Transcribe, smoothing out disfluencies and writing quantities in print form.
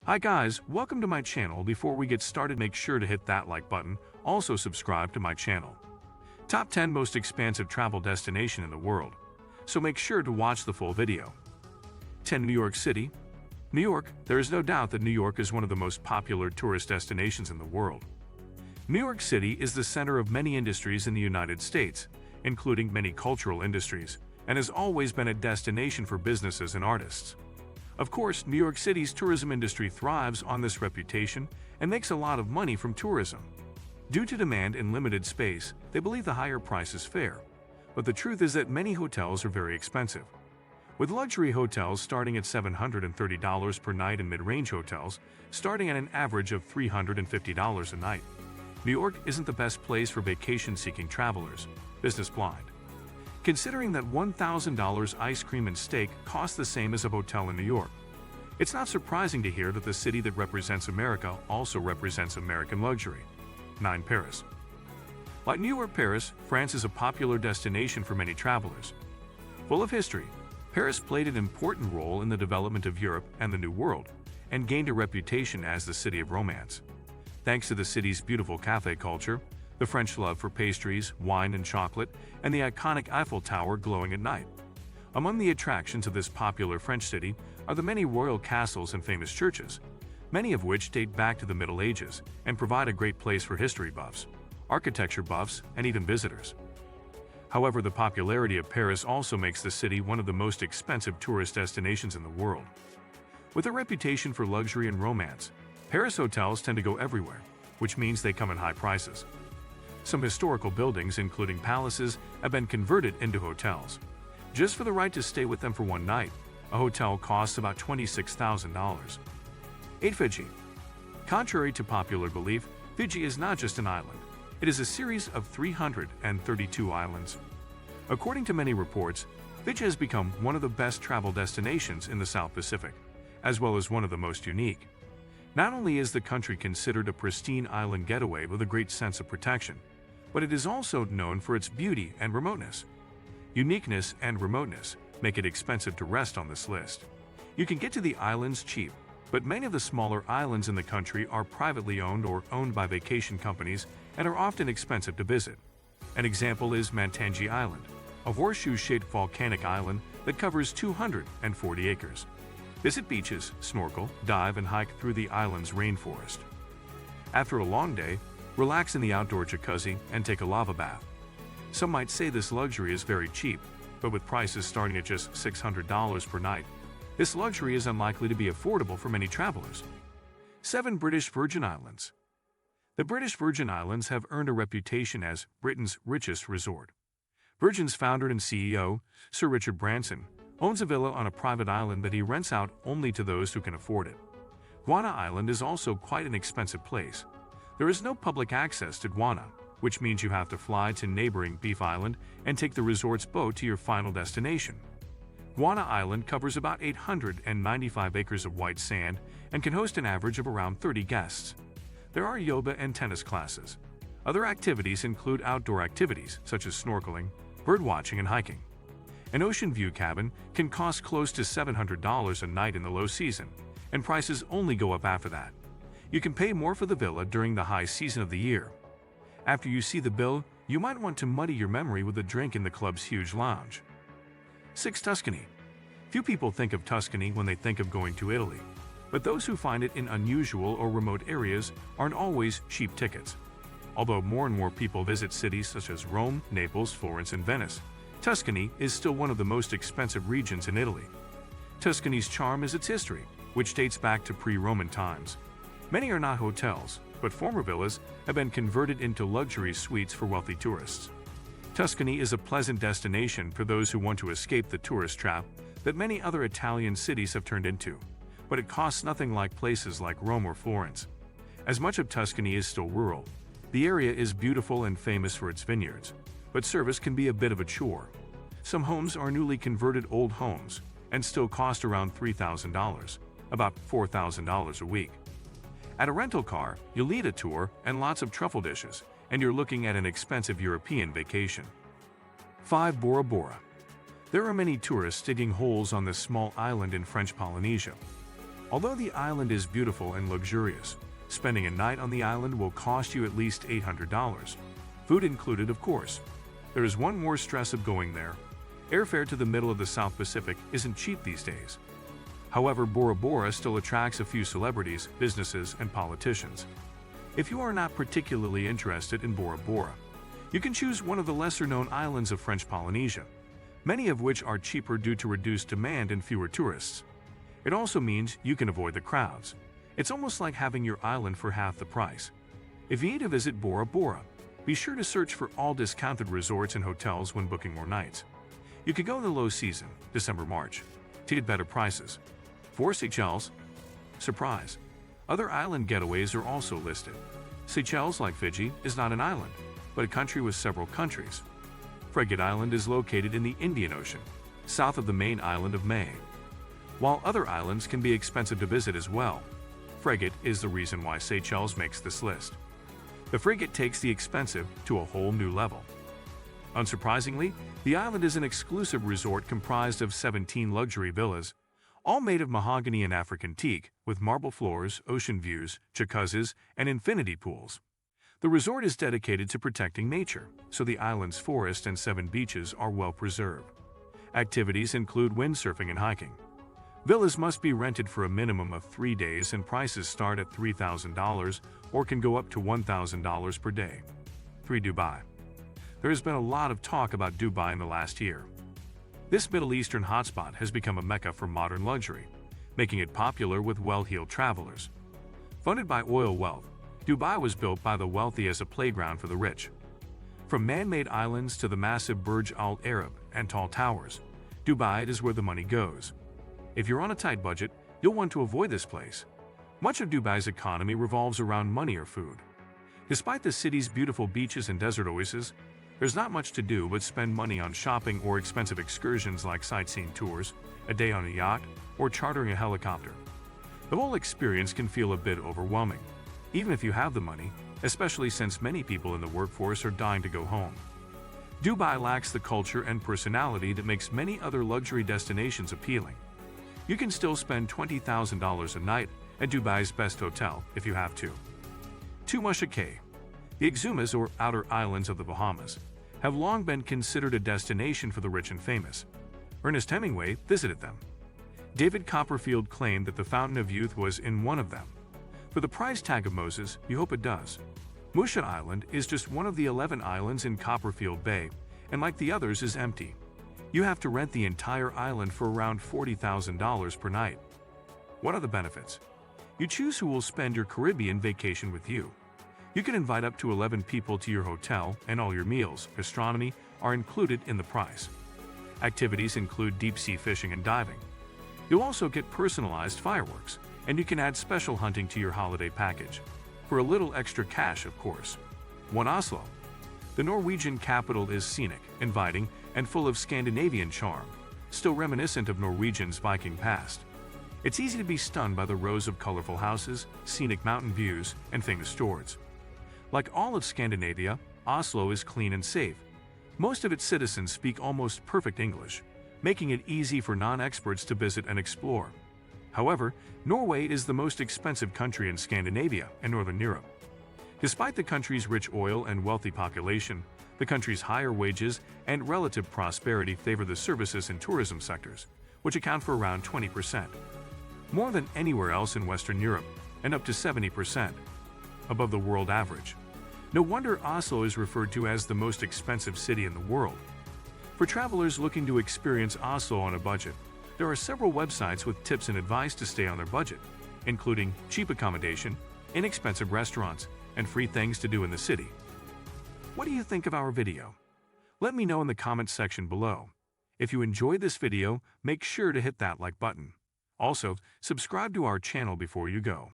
Hi guys, welcome to my channel. Before we get started, make sure to hit that like button. Also subscribe to my channel. Top 10 most expansive travel destination in the world. So make sure to watch the full video. 10. New York City. New York. There is no doubt that New York is one of the most popular tourist destinations in the world. New York City is the center of many industries in the United States, including many cultural industries, and has always been a destination for businesses and artists. Of course, New York City's tourism industry thrives on this reputation and makes a lot of money from tourism. Due to demand and limited space, they believe the higher price is fair. But the truth is that many hotels are very expensive. With luxury hotels starting at $730 per night and mid-range hotels starting at an average of $350 a night, New York isn't the best place for vacation-seeking travelers. Business Blind. Considering that $1,000 ice cream and steak cost the same as a hotel in New York, it's not surprising to hear that the city that represents America also represents American luxury. 9. Paris. Like New York, Paris, France is a popular destination for many travelers. Full of history, Paris played an important role in the development of Europe and the New World, and gained a reputation as the city of romance. Thanks to the city's beautiful café culture, the French love for pastries, wine and chocolate, and the iconic Eiffel Tower glowing at night. Among the attractions of this popular French city are the many royal castles and famous churches, many of which date back to the Middle Ages and provide a great place for history buffs, architecture buffs, and even visitors. However, the popularity of Paris also makes the city one of the most expensive tourist destinations in the world. With a reputation for luxury and romance, Paris hotels tend to go everywhere, which means they come in high prices. Some historical buildings, including palaces, have been converted into hotels. Just for the right to stay with them for one night, a hotel costs about $26,000. 8. Fiji. Contrary to popular belief, Fiji is not just an island. It is a series of 332 islands. According to many reports, Fiji has become one of the best travel destinations in the South Pacific, as well as one of the most unique. Not only is the country considered a pristine island getaway with a great sense of protection, but it is also known for its beauty and remoteness. Uniqueness and remoteness make it expensive to rest on this list. You can get to the islands cheap, but many of the smaller islands in the country are privately owned or owned by vacation companies and are often expensive to visit. An example is Mantangi Island, a horseshoe-shaped volcanic island that covers 240 acres. Visit beaches, snorkel, dive, and hike through the island's rainforest. After a long day, relax in the outdoor jacuzzi and take a lava bath. Some might say this luxury is very cheap, but with prices starting at just $600 per night, this luxury is unlikely to be affordable for many travelers. 7. British Virgin Islands. The British Virgin Islands have earned a reputation as Britain's richest resort. Virgin's founder and CEO, Sir Richard Branson, owns a villa on a private island that he rents out only to those who can afford it. Guana Island is also quite an expensive place. There is no public access to Guana, which means you have to fly to neighboring Beef Island and take the resort's boat to your final destination. Guana Island covers about 895 acres of white sand and can host an average of around 30 guests. There are yoga and tennis classes. Other activities include outdoor activities such as snorkeling, birdwatching, and hiking. An ocean view cabin can cost close to $700 a night in the low season, and prices only go up after that. You can pay more for the villa during the high season of the year. After you see the bill, you might want to muddy your memory with a drink in the club's huge lounge. 6. Tuscany. Few people think of Tuscany when they think of going to Italy, but those who find it in unusual or remote areas aren't always cheap tickets. Although more and more people visit cities such as Rome, Naples, Florence, and Venice, Tuscany is still one of the most expensive regions in Italy. Tuscany's charm is its history, which dates back to pre-Roman times. Many are not hotels, but former villas have been converted into luxury suites for wealthy tourists. Tuscany is a pleasant destination for those who want to escape the tourist trap that many other Italian cities have turned into, but it costs nothing like places like Rome or Florence. As much of Tuscany is still rural, the area is beautiful and famous for its vineyards, but service can be a bit of a chore. Some homes are newly converted old homes and still cost around $3,000, about $4,000 a week. At a rental car, you'll need a tour and lots of truffle dishes, and you're looking at an expensive European vacation. 5. Bora Bora. There are many tourists digging holes on this small island in French Polynesia. Although the island is beautiful and luxurious, spending a night on the island will cost you at least $800. Food included, of course. There is one more stress of going there. Airfare to the middle of the South Pacific isn't cheap these days. However, Bora Bora still attracts a few celebrities, businesses, and politicians. If you are not particularly interested in Bora Bora, you can choose one of the lesser-known islands of French Polynesia, many of which are cheaper due to reduced demand and fewer tourists. It also means you can avoid the crowds. It's almost like having your island for half the price. If you need to visit Bora Bora, be sure to search for all discounted resorts and hotels when booking more nights. You could go in the low season, December-March, to get better prices. For Seychelles, surprise, other island getaways are also listed. Seychelles, like Fiji, is not an island, but a country with several countries. Frigate Island is located in the Indian Ocean, south of the main island of May. While other islands can be expensive to visit as well, Frigate is the reason why Seychelles makes this list. The Frigate takes the expensive to a whole new level. Unsurprisingly, the island is an exclusive resort comprised of 17 luxury villas, all made of mahogany and African teak, with marble floors, ocean views, jacuzzis, and infinity pools. The resort is dedicated to protecting nature, so the island's forest and 7 beaches are well preserved. Activities include windsurfing and hiking. Villas must be rented for a minimum of 3 days and prices start at $3,000 or can go up to $1,000 per day. 3. Dubai. There has been a lot of talk about Dubai in the last year. This Middle Eastern hotspot has become a mecca for modern luxury, making it popular with well-heeled travelers. Funded by oil wealth, Dubai was built by the wealthy as a playground for the rich. From man-made islands to the massive Burj Al Arab and tall towers, Dubai is where the money goes. If you're on a tight budget, you'll want to avoid this place. Much of Dubai's economy revolves around money or food. Despite the city's beautiful beaches and desert oases, there's not much to do but spend money on shopping or expensive excursions like sightseeing tours, a day on a yacht, or chartering a helicopter. The whole experience can feel a bit overwhelming, even if you have the money, especially since many people in the workforce are dying to go home. Dubai lacks the culture and personality that makes many other luxury destinations appealing. You can still spend $20,000 a night at Dubai's best hotel if you have to. 2. Muscat. The Exumas, or outer islands of the Bahamas, have long been considered a destination for the rich and famous. Ernest Hemingway visited them. David Copperfield claimed that the Fountain of Youth was in one of them. For the price tag of Moses, you hope it does. Muscat Island is just one of the 11 islands in Copperfield Bay, and like the others is empty. You have to rent the entire island for around $40,000 per night. What are the benefits? You choose who will spend your Caribbean vacation with you. You can invite up to 11 people to your hotel, and all your meals, gastronomy, are included in the price. Activities include deep-sea fishing and diving. You'll also get personalized fireworks, and you can add special hunting to your holiday package. For a little extra cash, of course. 1. Oslo. The Norwegian capital is scenic, inviting, and full of Scandinavian charm, still reminiscent of Norwegian's Viking past. It's easy to be stunned by the rows of colorful houses, scenic mountain views, and famous fjords. Like all of Scandinavia, Oslo is clean and safe. Most of its citizens speak almost perfect English, making it easy for non-experts to visit and explore. However, Norway is the most expensive country in Scandinavia and Northern Europe. Despite the country's rich oil and wealthy population, the country's higher wages and relative prosperity favor the services and tourism sectors, which account for around 20%. More than anywhere else in Western Europe, and up to 70%, above the world average. No wonder Oslo is referred to as the most expensive city in the world. For travelers looking to experience Oslo on a budget, there are several websites with tips and advice to stay on their budget, including cheap accommodation, inexpensive restaurants, and free things to do in the city. What do you think of our video? Let me know in the comments section below. If you enjoyed this video, make sure to hit that like button. Also, subscribe to our channel before you go.